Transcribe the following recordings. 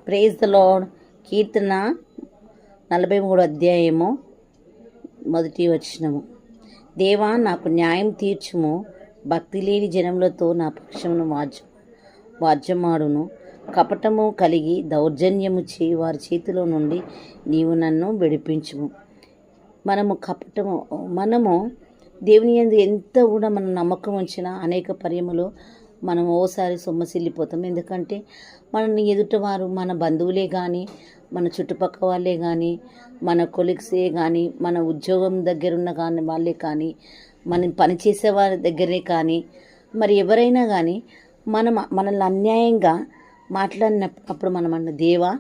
Praise the lord. కీర్తన 43 అధ్యాయము 1 వచనము. దేవా, నాకు న్యాయం తీర్చుము, భక్తి లేని జనములతో నా పక్షమును వాద్యమాడును. కపటము కలిగి దౌర్జన్యము చేయి వారి చేతిలో నుండి నీవు నన్ను విడిపించుము. మనము దేవుని యందు ఎంత కూడా మనం నమ్మకం ఉంచినా అనేక పర్యములు మనం ఓసారి సొమ్మసిల్లిపోతాం. ఎందుకంటే మనల్ని ఎదుటవారు మన బంధువులే కానీ, మన చుట్టుపక్కల వాళ్ళే కానీ, మన కొలీగ్సే కానీ, మన ఉద్యోగం దగ్గరున్న కానీ వాళ్ళే కానీ, మనం పనిచేసే వారి దగ్గరే కానీ, మరి ఎవరైనా కానీ మనల్ని అన్యాయంగా మాట్లాడినప్పుడు మనం అన్న దేవా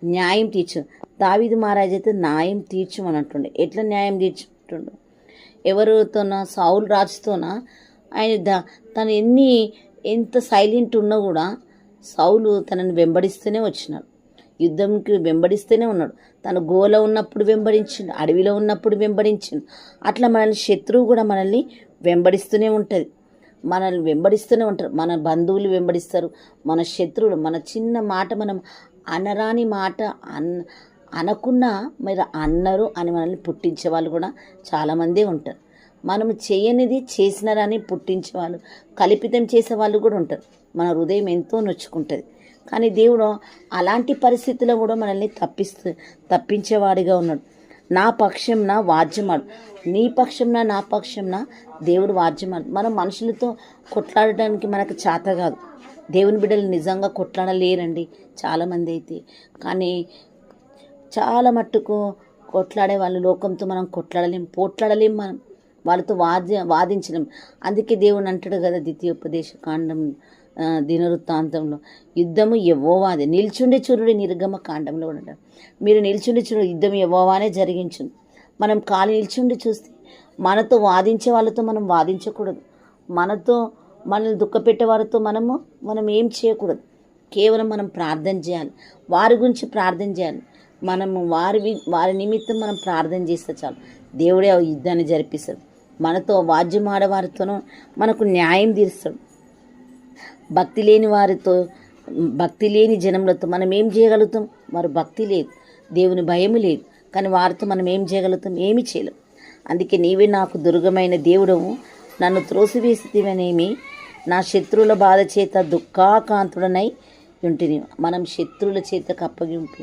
న్యాయం తీర్చు. దావీదు మహారాజు అయితే న్యాయం తీర్చుమని అంటుండే. ఎట్లా న్యాయం తీర్చుంటుండు? ఎవరితోనా? సౌలు రాజుతోనా? ఆయన తను ఎంత సైలెంట్ ఉన్నా కూడా సౌలు తనని వెంబడిస్తూనే వచ్చినాడు, యుద్ధంకి వెంబడిస్తూనే ఉన్నాడు. తను గోల ఉన్నప్పుడు వెంబడించిండు, అడవిలో ఉన్నప్పుడు వెంబడించిండు. అట్లా మనల్ని శత్రువు కూడా మనల్ని వెంబడిస్తూనే ఉంటుంది, మనల్ని వెంబడిస్తూనే ఉంటారు. మన బంధువులు వెంబడిస్తారు, మన శత్రువులు. మన చిన్న మాట మనం అనరాని మాట అనకున్నా మీరు అన్నారు అని మనల్ని పుట్టించే వాళ్ళు కూడా చాలామందే ఉంటారు. మనము చేయనిది చేసినారని పుట్టించే వాళ్ళు, కల్పితం చేసే వాళ్ళు కూడా ఉంటారు. మన హృదయం ఎంతో నొచ్చుకుంటుంది. కానీ దేవుడు అలాంటి పరిస్థితుల్లో కూడా మనల్ని తప్పించేవాడిగా ఉన్నాడు. నా పక్షంన వాద్యమాడు, నీ పక్షంన నా పక్షంన దేవుడు వాద్యమాడు. మనం మనుషులతో కొట్లాడడానికి మనకు చేత కాదు. దేవుని బిడ్డలు నిజంగా కొట్లాడలేరండి చాలామంది అయితే. కానీ చాలా మట్టుకు కొట్లాడే వాళ్ళు లోకంతో మనం పోట్లాడలేం, మనం వాళ్ళతో వాదించలేం. అందుకే దేవుడు అంటాడు కదా ద్వితీయోపదేశ కాండం దినవృత్తాంతంలో, యుద్ధము యెహోవాదే, నిల్చుండి చూరుడి నిర్గమ కాండంలో కూడా అంటారు. మీరు నిల్చుండి చూడు, యుద్ధం యెహోవానే జరిగించును. మనం కాలు నిల్చుండి చూస్తే మనతో వాదించే వాళ్ళతో మనం వాదించకూడదు. మనల్ని దుఃఖపెట్టే వారితో మనం ఏం చేయకూడదు. కేవలం మనం ప్రార్థన చేయాలి, వారి గురించి ప్రార్థన చేయాలి. మనము వారి నిమిత్తం మనం ప్రార్థన చేస్తే చాలు, దేవుడే ఆ యుద్ధాన్ని జరిపిస్తాడు. మనతో వాద్యం ఆడవారితోనూ మనకు న్యాయం తీరుస్తాడు. భక్తి లేని జనములతో మనం ఏం చేయగలుగుతాం? వారు భక్తి లేదు, దేవుని భయము లేదు. కానీ వారితో మనం ఏం చేయగలుగుతాం? ఏమి చేయలేం. అందుకే నీవే నాకు దుర్గమైన దేవుడవు, నన్ను త్రోసివేసితివనేమి, నా శత్రువుల బాధ చేత దుఃఖాకాంతుడనై ఉంటిని. మనం శత్రువుల చేతకు అప్పగింపు.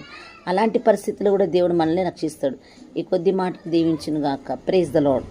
అలాంటి పరిస్థితుల్లో కూడా దేవుడు మనల్ని రక్షిస్తాడు. ఈ కొద్ది మాట దీవించును గాక. Praise the lord.